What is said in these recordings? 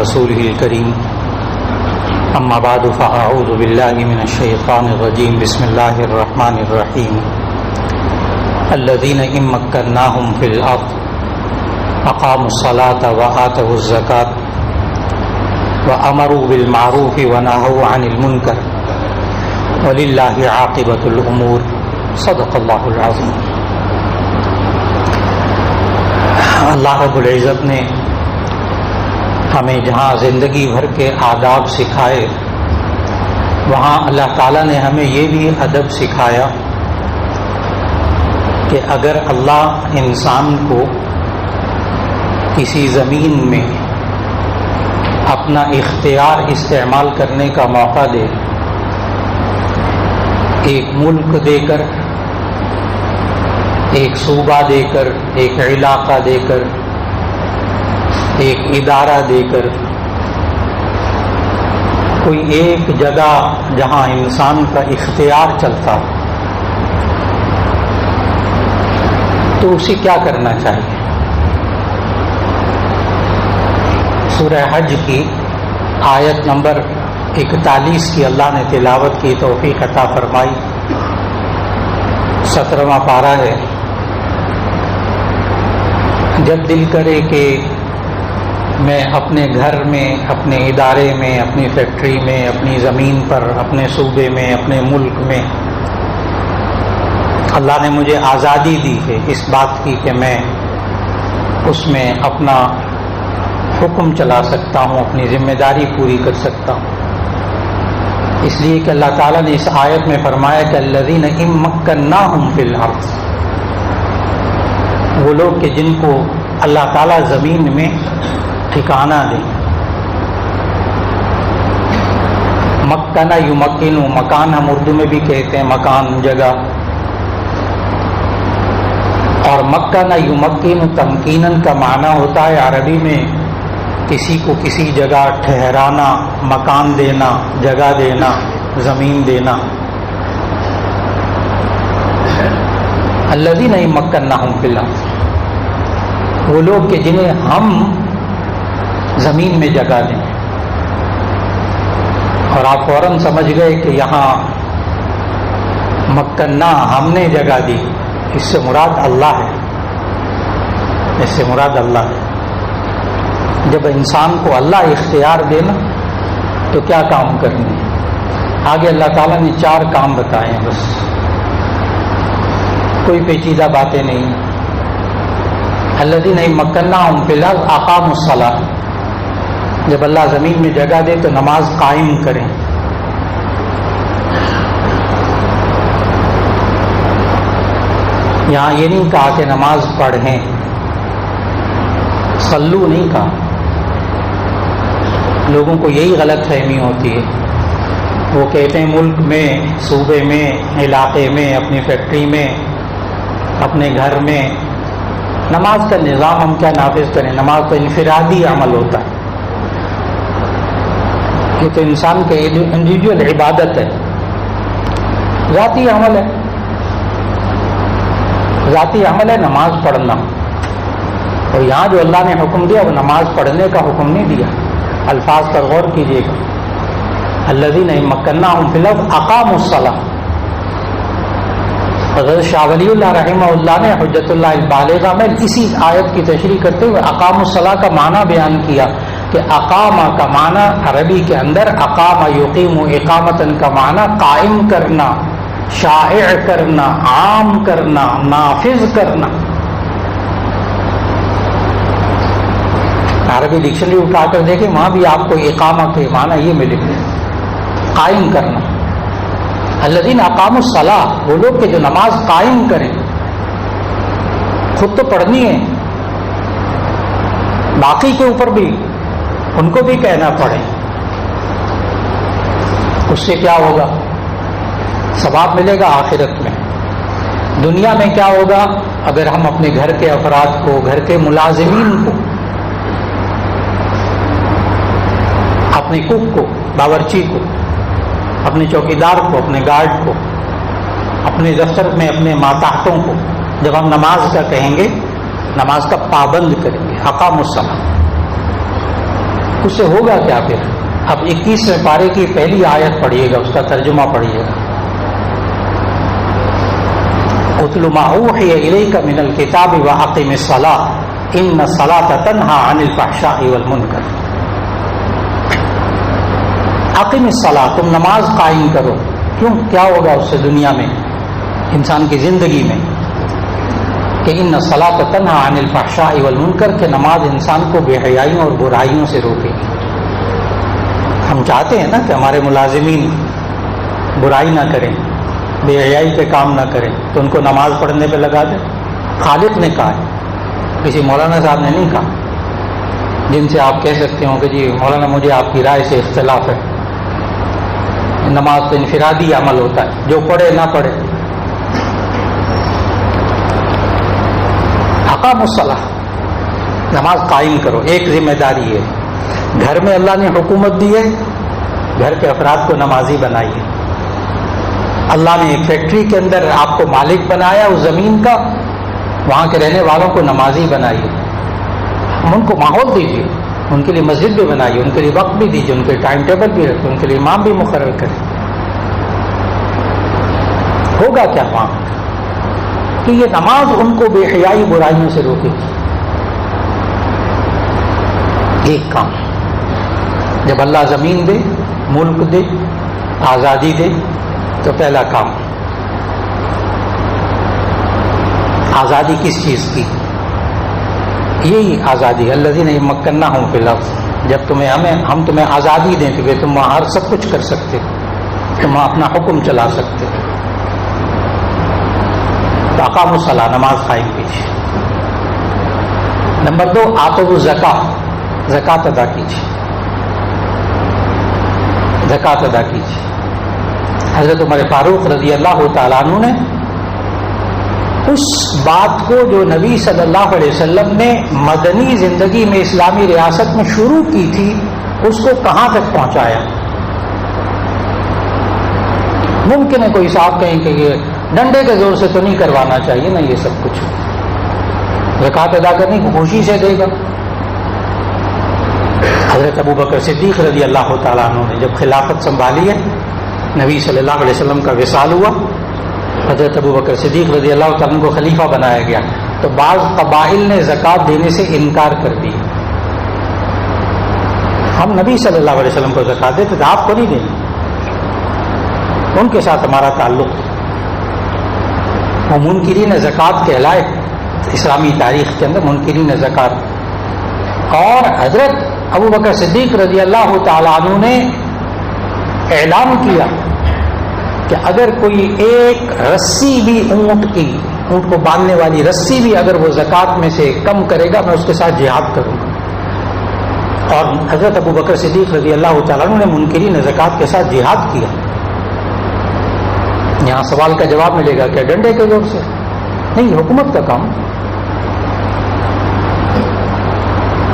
رسوله الكريم أما بعد فأعوذ بالله من الشيطان الرجيم بسم الله الرحمن الرحيم الذين إن مكناهم في الأرض أقاموا الصلاة وآتوا الزكاة وأمروا بالمعروف ونهوا عن المنكر وللہ عاقبۃ الامور صدق اللہ العظیم۔ اللہ رب العزت نے ہمیں جہاں زندگی بھر کے آداب سکھائے، وہاں اللہ تعالیٰ نے ہمیں یہ بھی ادب سکھایا کہ اگر اللہ انسان کو کسی زمین میں اپنا اختیار استعمال کرنے کا موقع دے، ایک ملک دے کر، ایک صوبہ دے کر، ایک علاقہ دے کر، ایک ادارہ دے کر، کوئی ایک جگہ جہاں انسان کا اختیار چلتا تو اسے کیا کرنا چاہیے؟ سورہ حج کی آیت نمبر 41 کی اللہ نے تلاوت کی توفیق عطا فرمائی۔ 17واں پارہ ہے۔ جب دل کرے کہ میں اپنے گھر میں، اپنے ادارے میں، اپنی فیکٹری میں، اپنی زمین پر، اپنے صوبے میں، اپنے ملک میں اللہ نے مجھے آزادی دی ہے اس بات کی کہ میں اس میں اپنا حکم چلا سکتا ہوں، اپنی ذمہ داری پوری کر سکتا ہوں، اس لیے کہ اللہ تعالیٰ نے اس آیت میں فرمایا کہ الذین ان مکناہم فی الارض، وہ لوگ کہ جن کو اللہ تعالیٰ زمین میں ٹھکانہ دے۔ مکنہ یمکنو، مکان ہم اردو میں بھی کہتے ہیں، مکان جگہ، اور مکنہ یمکنو تمکیناً کا معنی ہوتا ہے عربی میں کسی کو کسی جگہ ٹھہرانا، مکان دینا، جگہ دینا، زمین دینا۔ الذین ان مکناہم فی الارض، وہ لوگ کہ جنہیں ہم زمین میں جگہ دیں۔ اور آپ فوراً سمجھ گئے کہ یہاں مکنہ ہم نے جگہ دی، اس سے مراد اللہ ہے، اس سے مراد اللہ ہے۔ جب انسان کو اللہ اختیار دے نا تو کیا کام کرنے ہیں؟ آگے اللہ تعالیٰ نے 4 کام بتائے ہیں، بس کوئی پیچیدہ باتیں نہیں۔ الذین ان مکناہم فی الارض اقاموا الصلاۃ، جب اللہ زمین میں جگہ دے تو نماز قائم کریں۔ یہاں یہ نہیں کہا کہ نماز پڑھیں، صلو نہیں کہا۔ لوگوں کو یہی غلط فہمی ہوتی ہے، وہ کہتے ہیں ملک میں، صوبے میں، علاقے میں، اپنی فیکٹری میں، اپنے گھر میں نماز کا نظام ہم کیا نافذ کریں؟ نماز تو انفرادی عمل ہوتا ہے، یہ تو انسان کے انڈیویجول عبادت ہے، ذاتی عمل ہے، ذاتی عمل ہے نماز پڑھنا۔ اور یہاں جو اللہ نے حکم دیا وہ نماز پڑھنے کا حکم نہیں دیا۔ الفاظ پر غور کیجیے گا، الذین ان مکناہم فی الارض اقاموا الصلاۃ۔ حضرت شاہ ولی اللہ رحمہ اللہ نے حجت اللہ البالغہ میں اسی آیت کی تشریح کرتے ہوئے اقاموا الصلاۃ کا معنی بیان کیا کہ اقامہ کا معنی عربی کے اندر اقام یقیم اقامتاً کا معنی قائم کرنا، شائع کرنا، عام کرنا، نافذ کرنا۔ عربی ڈکشنری اٹھا کر دیکھیں، وہاں بھی آپ کو اقامہ کے معنی یہ ملے گا، قائم کرنا۔ الذین اقاموا الصلاۃ، وہ لوگ کہ جو نماز قائم کریں، خود تو پڑھنی ہے، باقی کے اوپر بھی ان کو بھی کہنا پڑے۔ اس سے کیا ہوگا؟ ثواب ملے گا آخرت میں۔ دنیا میں کیا ہوگا؟ اگر ہم اپنے گھر کے افراد کو، گھر کے ملازمین کو، اپنے کوک کو، باورچی کو، اپنے چوکیدار کو، اپنے گارڈ کو، اپنے دفتر میں اپنے ماتحتوں کو جب ہم نماز کا کہیں گے، نماز کا پابند کریں گے، اقاموا الصلاۃ۔ اس سے ہوگا کیا پھر؟ اب 21ویں پارے کی پہلی آیت پڑھیے گا، اس کا ترجمہ پڑھیے گا. اتل ما اوحی الیک من الکتاب واقم الصلاۃ ان الصلاۃ تنہی عن الفحشاء والمنکر. اقم الصلاۃ، تم نماز قائم کرو. کیوں؟ کیا ہوگا اس سے دنیا میں، انسان کی زندگی میں؟ کہ ان الصلاۃ تنہی عن الفحشاء والمنکر، کہ نماز انسان کو بے حیائیوں اور برائیوں سے روکے گی. ہم چاہتے ہیں نا کہ ہمارے ملازمین برائی نہ کریں، بے حیائی پہ کام نہ کریں، تو ان کو نماز پڑھنے پہ لگا دیں. خالق نے کہا ہے، کسی مولانا صاحب نے نہیں کہا جن سے آپ کہہ سکتے ہو کہ جی مولانا مجھے آپ کی رائے سے اختلاف ہے. نماز تو انفرادی عمل ہوتا ہے، جو پڑھے نہ پڑھے. اقام الصلاۃ، نماز قائم کرو. ایک ذمہ داری ہے، گھر میں اللہ نے حکومت دی ہے، گھر کے افراد کو نمازی بنائیے. اللہ نے ایک فیکٹری کے اندر آپ کو مالک بنایا اس زمین کا، وہاں کے رہنے والوں کو نمازی بنائیے. ان کو ماحول دیجیے، ان کے لیے مسجد بھی بنائیے، ان کے لیے وقت بھی دیجیے، ان کے ٹائم ٹیبل بھی رکھیں، ان کے لیے امام بھی مقرر کریں. ہوگا کیا وہاں؟ کہ یہ نماز ان کو بے حیائی برائیوں سے روکے گی. ایک کام، جب اللہ زمین دے، ملک دے، آزادی دے، تو پہلا کام آزادی کس چیز کی؟ یہی آزادی الذین مکناہم فی الارض. جب ہم تمہیں آزادی دیں کہ تم وہاں ہر سب کچھ کر سکتے، تم اپنا حکم چلا سکتے. تو اقاموا الصلاۃ، نماز قائم کیجیے. نمبر 2، آتوا الزکاۃ، زکوٰۃ ادا کیجیے. زکوٰۃ ادا کیجیے. حضرت عمر فاروق رضی اللہ تعالیٰ عنہ نے اس بات کو جو نبی صلی اللہ علیہ وسلم نے مدنی زندگی میں اسلامی ریاست میں شروع کی تھی، اس کو کہاں تک پہنچایا. ممکن ہے کوئی صاحب کہیں کہ یہ ڈنڈے کے زور سے تو نہیں کروانا چاہیے نا یہ سب کچھ، زکوٰۃ ادا کرنے کی خوشی سے دے گا. حضرت ابوبکر صدیق رضی اللہ تعالیٰ عنہ نے جب خلافت سنبھالی ہے، نبی صلی اللہ علیہ وسلم کا وصال ہوا، حضرت ابوبکر صدیق رضی اللہ تعالیٰ عنہ کو خلیفہ بنایا گیا، تو بعض قبائل نے زکوٰۃ دینے سے انکار کر دی. ہم نبی صلی اللہ علیہ وسلم کو زکوٰۃ دیتے تھے، آپ کو نہیں دیں. ان کے ساتھ ہمارا تعلق، وہ منکرین زکوٰۃ کہلائے اسلامی تاریخ کے اندر، منکرین زکوٰۃ. اور حضرت ابوبکر صدیق رضی اللہ تعالیٰ عنہ نے اعلان کیا کہ اگر کوئی ایک رسی بھی اونٹ کو باندھنے والی رسی بھی اگر وہ زکوٰۃ میں سے کم کرے گا، میں اس کے ساتھ جہاد کروں گا. اور حضرت ابوبکر صدیق رضی اللہ تعالیٰ عنہ نے منکرین زکوٰۃ کے ساتھ جہاد کیا. یہاں سوال کا جواب ملے گا کہ ڈنڈے کے زور سے نہیں، حکومت کا کام.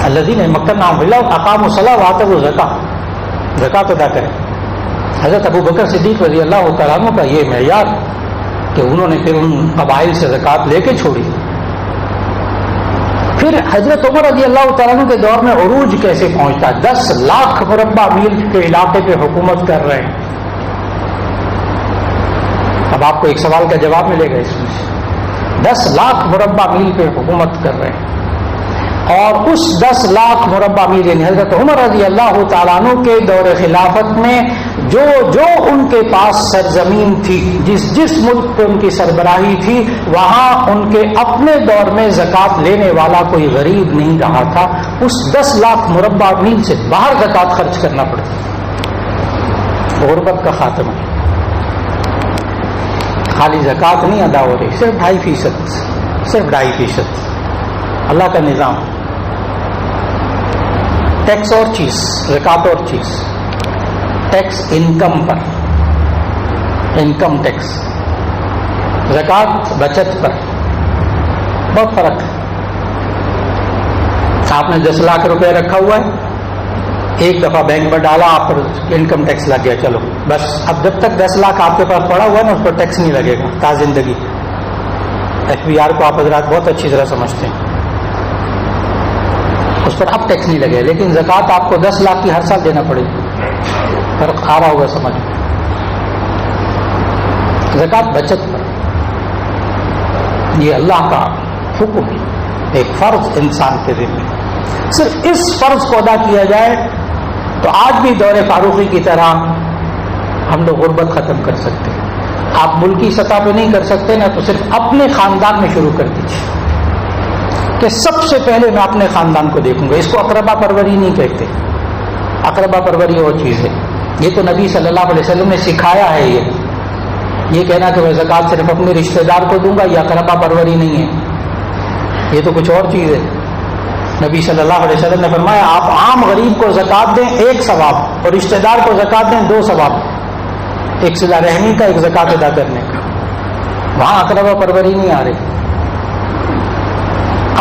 الذین مکناہم فی الارض اقاموا الصلاۃ وآتوا الزکاۃ، زکوٰۃ ادا کریں. حضرت ابوبکر صدیق رضی اللہ تعالیٰ عنہ کا یہ معیار کہ انہوں نے پھر ان قبائل سے زکوٰۃ لے کے چھوڑی. پھر حضرت عمر رضی اللہ تعالیٰ عنہ کے دور میں عروج کیسے پہنچتا؟ 10 لاکھ مربع میل کے علاقے پہ حکومت کر رہے ہیں. اب آپ کو ایک سوال کا جواب ملے گا اس میں. 10 لاکھ مربع میل پہ حکومت کر رہے ہیں، اور اس 10 لاکھ مربع میل یعنی حضرت عمر رضی اللہ تعالیٰ عنہ کے دور خلافت میں جو ان کے پاس سرزمین تھی، جس ملک پہ ان کی سربراہی تھی، وہاں ان کے اپنے دور میں زکوٰۃ لینے والا کوئی غریب نہیں رہا تھا. اس 10 لاکھ مربع میل سے باہر زکوٰۃ خرچ کرنا پڑتا. غربت کا خاتمہ، خالی زکوٰۃ نہیں ادا ہو رہی، صرف 2.5%. اللہ کا نظام، ٹیکس اور چیز، زکوٰۃ اور چیز. Tax income per, income tax, زکوٰۃ بچت پر، بہت فرق ہے. آپ نے 10 لاکھ روپے رکھا ہوا ہے، ایک دفعہ بینک میں ڈالا، آپ پر انکم ٹیکس لگ گیا، چلو بس. اب جب تک 10 لاکھ آپ کے پاس پڑا ہوا ہے نا، اس پر ٹیکس نہیں لگے گا تا زندگی. FBR کو آپ حضرات بہت اچھی طرح سمجھتے ہیں. اس پر اب ٹیکس نہیں لگے، لیکن زکوٰۃ آپ کو 10 لاکھ کی ہر سال دینا پڑے گی. فرق آ رہا ہوگا سمجھ. زکوٰۃ بچت پر، یہ اللہ کا حکم ہے، ایک فرض انسان کے دل میں. صرف اس فرض کو ادا کیا جائے تو آج بھی دور فاروقی کی طرح ہم لوگ غربت ختم کر سکتے ہیں. آپ ملکی سطح پہ نہیں کر سکتے نا، تو صرف اپنے خاندان میں شروع کر دیجیے کہ سب سے پہلے میں اپنے خاندان کو دیکھوں گا. اس کو اقربا پروری نہیں کہتے، اقربا پروری اور چیز ہے. یہ تو نبی صلی اللہ علیہ وسلم نے سکھایا ہے. یہ کہنا کہ میں زکوٰۃ صرف اپنے رشتہ دار کو دوں گا، یہ اقربا پروری نہیں ہے، یہ تو کچھ اور چیز ہے. نبی صلی اللہ علیہ وسلم نے فرمایا آپ عام غریب کو زکوٰۃ دیں 1 ثواب، اور رشتہ دار کو زکوٰۃ دیں 2 ثواب، ایک صلہ رحمی کا، ایک زکوٰۃ ادا کرنے کا. وہاں اقربا پروری نہیں آ رہی.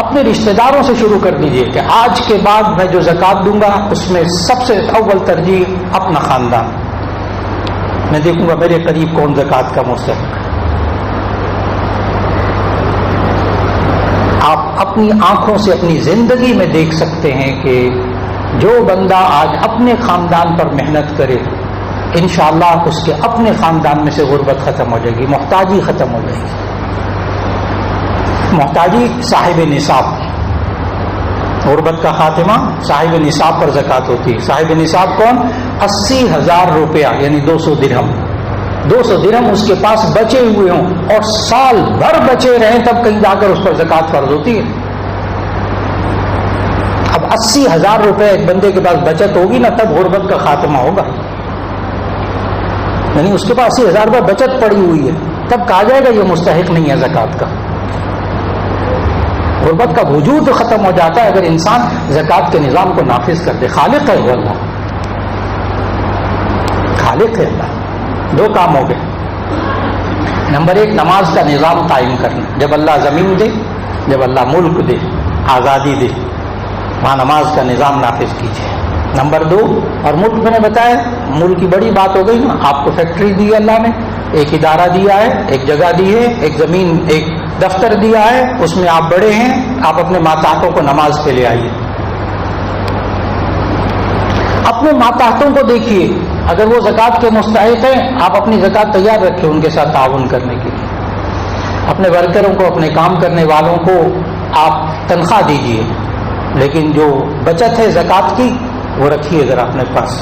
اپنے رشتہ داروں سے شروع کر دیجئے کہ آج کے بعد میں جو زکوٰۃ دوں گا اس میں سب سے اول ترجیح اپنا خاندان. میں دیکھوں گا میرے قریب کون زکوٰۃ کا مستحق ہے. آپ اپنی آنکھوں سے اپنی زندگی میں دیکھ سکتے ہیں کہ جو بندہ آج اپنے خاندان پر محنت کرے انشاءاللہ اس کے اپنے خاندان میں سے غربت ختم ہو جائے گی، محتاجی ختم ہو جائے گی. محتاجی صاحب نصاب، غربت کا خاتمہ صاحب نصاب پر زکوٰۃ ہوتی ہے. صاحب نصاب کون؟ 80,000 روپیہ یعنی 200 درہم. 200 درہم اس کے پاس بچے ہوئے ہوں اور سال بھر بچے رہیں تب کہیں جا کر اس پر زکوٰۃ فرض ہوتی ہے. اب 80,000 روپے ایک بندے کے پاس بچت ہوگی نا تب غربت کا خاتمہ ہوگا. یعنی اس کے پاس 80,000 روپے بچت پڑی ہوئی ہے تب کہا جائے گا یہ مستحق نہیں ہے زکوٰۃ کا. غربت کا وجود ختم ہو جاتا ہے اگر انسان زکوٰۃ کے نظام کو نافذ کر دے. خالق ہے وہ اللہ، خالق ہے اللہ. 2 کام ہو گئے. نمبر 1 نماز کا نظام قائم کرنا. جب اللہ زمین دے، جب اللہ ملک دے، آزادی دے، وہاں نماز کا نظام نافذ کیجیے. نمبر 2 اور ملک میں نے بتایا ملک کی بڑی بات ہو گئی نا. آپ کو فیکٹری دی اللہ نے، ایک ادارہ دیا ہے، ایک جگہ دی ہے، ایک زمین، ایک دفتر دیا ہے، اس میں آپ بڑے ہیں. آپ اپنے ماتحتوں کو نماز پہ لے آئیے. اپنے ماتحتوں کو دیکھیے، اگر وہ زکوٰۃ کے مستحق ہیں آپ اپنی زکوٰۃ تیار رکھیں ان کے ساتھ تعاون کرنے کے لیے. اپنے ورکروں کو، اپنے کام کرنے والوں کو آپ تنخواہ دیجیے، لیکن جو بچت ہے زکوٰۃ کی وہ رکھیے ذرا اپنے پاس.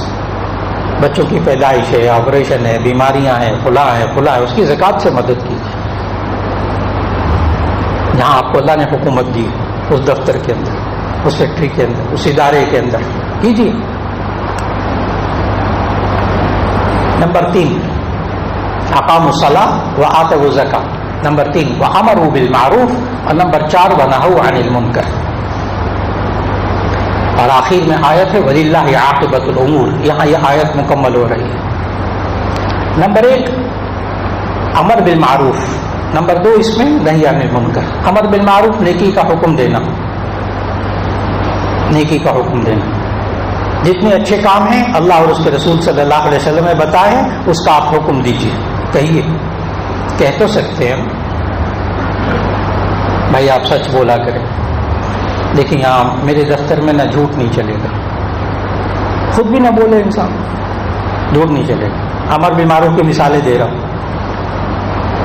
بچوں کی پیدائش ہے، آپریشن ہے، بیماریاں ہیں، فلاں ہے، اس کی زکوٰۃ سے مدد کیجیے. جہاں آپ کو اللہ نے حکومت دی اس دفتر کے اندر، اس فیکٹری کے اندر، اس ادارے کے اندر کیجیے. نمبر 3 اقاموا الصلاۃ وآتوا الزکاۃ. نمبر 3 وامروا بالمعروف. اور نمبر 4 ونہوا عن المنکر. اور آخر میں آیت ہے وَلِلَّهِ عَاقِبَةُ الْأُمُورِ. یہاں یہ آیت مکمل ہو رہی ہے. نمبر 1 امر بالمعروف. نمبر 2 اس میں نہی عن المنکر. امر بالمعروف نیکی کا حکم دینا، نیکی کا حکم دینا. جتنے اچھے کام ہیں اللہ اور اس کے رسول صلی اللہ علیہ وسلم نے بتائے ہیں اس کا آپ حکم دیجیے. کہیے، کہہ تو سکتے ہیں بھائی آپ سچ بولا کریں، لیکن یہاں میرے دفتر میں نہ جھوٹ نہیں چلے گا. خود بھی نہ بولے انسان، جھوٹ نہیں چلے گا. امر بالمعروف کی مثالیں دے رہا ہوں.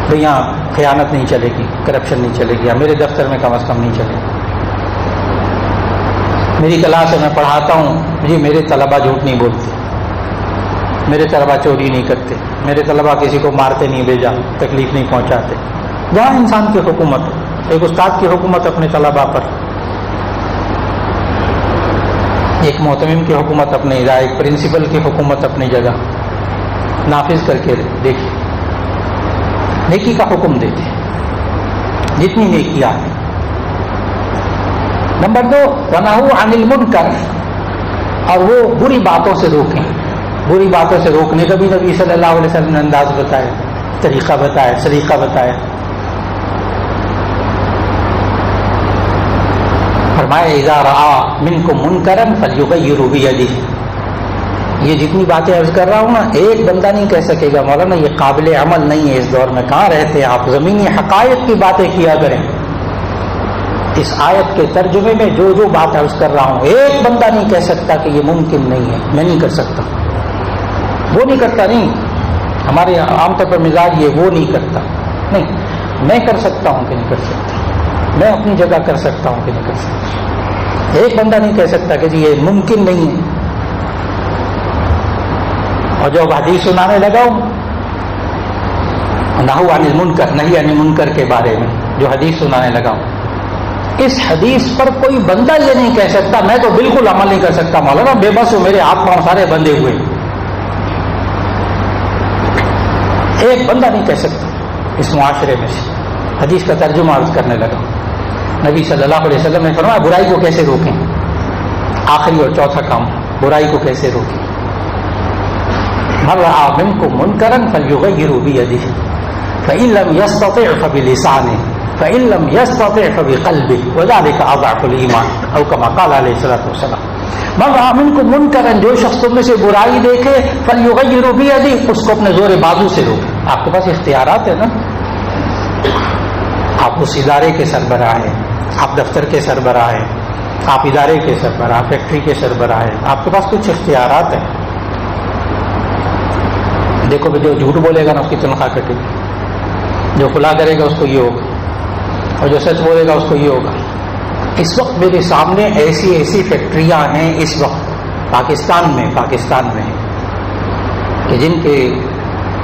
بھائی یہاں خیانت نہیں چلے گی، کرپشن نہیں چلے گی، میرے دفتر میں کم از کم نہیں چلے گا. میری کلاس میں پڑھاتا ہوں، جی میرے طلبہ جھوٹ نہیں بولتے، میرے طلبہ چوری نہیں کرتے، میرے طلبہ کسی کو مارتے نہیں، بھیجا تکلیف نہیں پہنچاتے. جہاں انسان کی حکومت، ایک استاد کی حکومت اپنے طلبہ پر، ایک محتمم کی حکومت اپنے ادارے، ایک پرنسپل کی حکومت اپنی جگہ، نافذ کر کے دیکھیے. نیکی کا حکم دیتے جتنی نیکیاں ہیں. نمبر 2 ونہوا عن المنکر. اور وہ بری باتوں سے روکیں. بری باتوں سے روکنے کا بھی نبی صلی اللہ علیہ وسلم نے انداز بتایا، طریقہ بتایا، سلیقہ بتایا. فرمایا اذا رأى منکم منکرا فلیغیرہ بیدہ. یہ جتنی باتیں عرض کر رہا ہوں نا، ایک بندہ نہیں کہہ سکے گا مولانا یہ قابل عمل نہیں ہے اس دور میں. کہاں رہتے ہیں آپ؟ زمینی حقائق کی باتیں کیا کریں. اس آیت کے ترجمے میں جو جو بات عرض کر رہا ہوں، ایک بندہ نہیں کہہ سکتا کہ یہ ممکن نہیں ہے، میں نہیں کر سکتا، وہ نہیں کرتا، نہیں ہمارے عام طور پر مزاج یہ وہ نہیں کرتا، نہیں میں کر سکتا ہوں کہ نہیں کر سکتا، میں اپنی جگہ کر سکتا ہوں کہ نہیں کر سکتا۔ ایک بندہ نہیں کہہ سکتا کہ جی یہ ممکن نہیں ہے۔ اور جو حدیث سنانے لگا ہوں نہو عن المنکر، نہیں عن المنکر کے بارے میں جو حدیث سنانے لگا ہوں، اس حدیث پر کوئی بندہ یہ نہیں کہہ سکتا میں تو بالکل عمل نہیں کر سکتا، مولانا بے بس ہوں، میرے ہاتھ پاؤں سارے بندھے ہوئے۔ ایک بندہ نہیں کہہ سکتا اس معاشرے میں سے۔ حدیث کا ترجمہ عرض کرنے لگا، نبی صلی اللہ علیہ وسلم نے فرمایا برائی کو کیسے روکیں، آخری اور چوتھا کام برائی کو کیسے روکیں۔ من رأى منكم منكرا فليغيره بيده فإن لم يستطع فبلسانه فإن لم يستطع فبقلبه وذلك أضعف الإيمان أو كما قال عليه الصلاة والسلام۔ من رأى منكم منكرا، جو شخص تم میں سے برائی دیکھے فليغيره بيده، اس کو اپنے زور بازو سے روکے۔ آپ کے پاس اختیارات ہیں نا، آپ اس ادارے کے سربراہ ہیں، آپ دفتر کے سربراہ ہیں، آپ ادارے کے سربراہ، فیکٹری کے سربراہ ہیں، آپ کے پاس کچھ اختیارات ہیں۔ دیکھو جو جھوٹ بولے گا نا اس کی تنخواہ کٹے گی، جو کھلا کرے گا اس کو یہ ہوگا، اور جو سچ بولے گا اس کو یہ ہوگا۔ اس وقت میرے سامنے ایسی فیکٹریاں ہیں اس وقت پاکستان میں کہ جن کے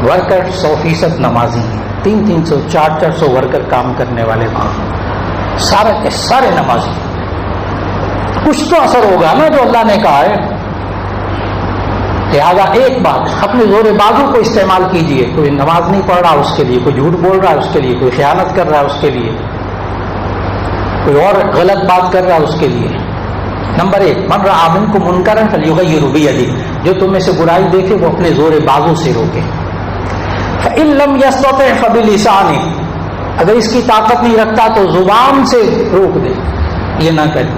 ورکر 100% نمازی ہیں، 300 400 ورکر کام کرنے والے وہاں سارے کے سارے نمازی۔ کچھ تو اثر ہوگا نا جو اللہ نے کہا ہے، لہٰذا ایک بات اپنے زور بازو کو استعمال کیجئے۔ کوئی نماز نہیں پڑھ رہا اس کے لیے، کوئی جھوٹ بول رہا ہے اس کے لیے، کوئی خیانت کر رہا ہے اس کے لیے، کوئی اور غلط بات کر رہا ہے اس کے لیے۔ نمبر 1، من رأى منکم منکرا فلیغیرہ بیدہ، جو تم میں سے برائی دیکھے وہ اپنے زور بازو سے روکے۔ فإن لم يستطع فبلسانہ، اگر اس کی طاقت نہیں رکھتا تو زبان سے روک دے، یہ نہ کرے،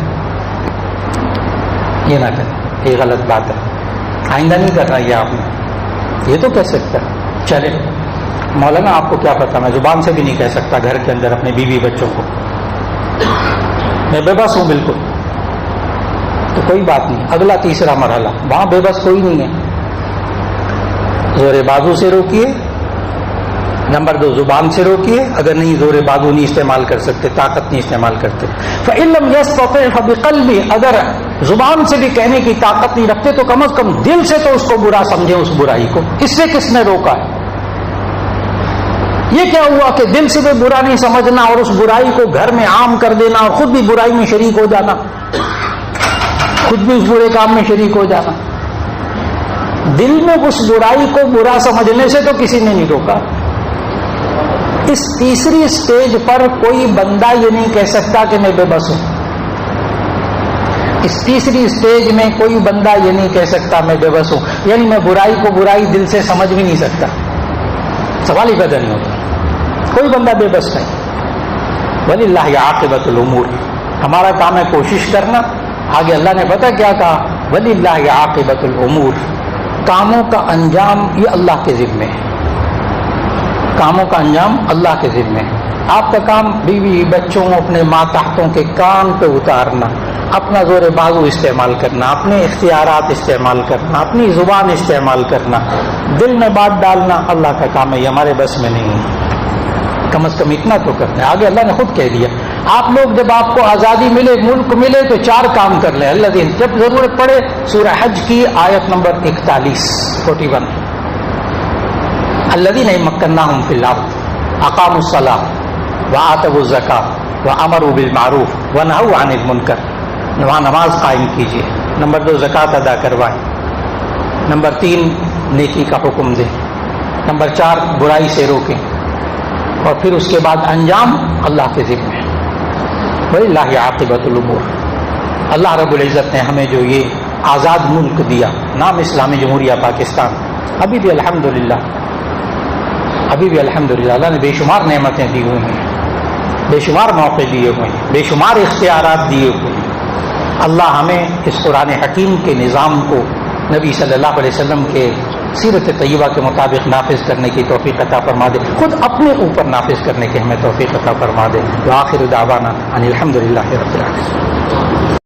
یہ نہ کرے، یہ غلط بات ہے، آئندہ نہیں کرنا یہ آپ نے، یہ تو کہہ سکتا ہے۔ چلے مولانا آپ کو کیا پتا، میں زبان سے بھی نہیں کہہ سکتا گھر کے اندر اپنے بیوی بچوں کو، میں بے بس ہوں بالکل، تو کوئی بات نہیں۔ اگلا تیسرا مرحلہ، وہاں بے بس کوئی نہیں ہے، زور بازو سے روکیے۔ نمبر 2، زبان سے روکیے، اگر نہیں زور بازو نہیں استعمال کر سکتے، طاقت نہیں استعمال کرتے۔ فإن لم يستطع فبقلبه، اگر زبان سے بھی کہنے کی طاقت نہیں رکھتے تو کم از کم دل سے تو اس کو برا سمجھیں، اس برائی کو۔ اس سے کس نے روکا ہے؟ یہ کیا ہوا کہ دل سے بھی برا نہیں سمجھنا اور اس برائی کو گھر میں عام کر دینا اور خود بھی برائی میں شریک ہو جانا، خود بھی اس برے کام میں شریک ہو جانا۔ دل میں اس برائی کو برا سمجھنے سے تو کسی نے نہیں روکا۔ اس تیسری سٹیج پر کوئی بندہ یہ نہیں کہہ سکتا کہ میں بے بس ہوں۔ اس تیسری سٹیج میں کوئی بندہ یہ نہیں کہہ سکتا میں بے بس ہوں، یعنی میں برائی کو برائی دل سے سمجھ بھی نہیں سکتا، سوال ہی پیدا نہیں ہوتا، کوئی بندہ بے بس نہیں۔ وَلِلَّهِ عَاقِبَةُ الْأُمُورِ، ہمارا کام ہے کوشش کرنا۔ آگے اللہ نے پتہ کیا کہا، وَلِلَّهِ عَاقِبَةُ الْأُمُورِ، کاموں کا انجام یہ اللہ کے ذمے ہے، کاموں کا انجام اللہ کے ذمے ہے۔ آپ کا کام بیوی بچوں اپنے ماتحتوں کے کان پہ اتارنا، اپنا زور بازو استعمال کرنا، اپنے اختیارات استعمال کرنا، اپنی زبان استعمال کرنا، دل میں بات ڈالنا اللہ کا کام ہے، یہ ہمارے بس میں نہیں ہے۔ کم از کم اتنا تو کرنا ہے۔ آگے اللہ نے خود کہہ دیا، آپ لوگ جب آپ کو آزادی ملے، ملک ملے تو 4 کام کر لیں۔ اللہ دین جب ضرورت پڑے سورہ حج کی آیت نمبر 41 الذین مکناہم فی الارض اقاموا الصلاۃ وآتوا الزکاۃ وامروا بالمعروف ونہوا عن المنکر، وہاں نماز قائم کیجیے۔ نمبر 2، زکوٰۃ ادا کروائیں۔ نمبر 3، نیکی کا حکم دیں۔ نمبر 4، برائی سے روکیں، اور پھر اس کے بعد انجام اللہ کے ذمہ ہے۔ وَلِلَّهِ عَاقِبَةُ الْأُمُورِ، اللہ رب العزت نے ہمیں جو یہ آزاد ملک دیا، نام اسلامی جمہوریہ پاکستان، ابھی بھی الحمدللہ اللہ نے بے شمار نعمتیں دی ہوئی ہیں، بے شمار موقع دیے ہوئے ہیں، بے شمار اختیارات دیے ہوئے ہیں۔ اللہ ہمیں اس قرآن حکیم کے نظام کو، نبی صلی اللہ علیہ وسلم کے سیرت طیبہ کے مطابق نافذ کرنے کی توفیق عطا فرما دے، خود اپنے اوپر نافذ کرنے کی ہمیں توفیق عطا فرما دے۔ وآخر دعوانا ان الحمد للہ رب العالمین۔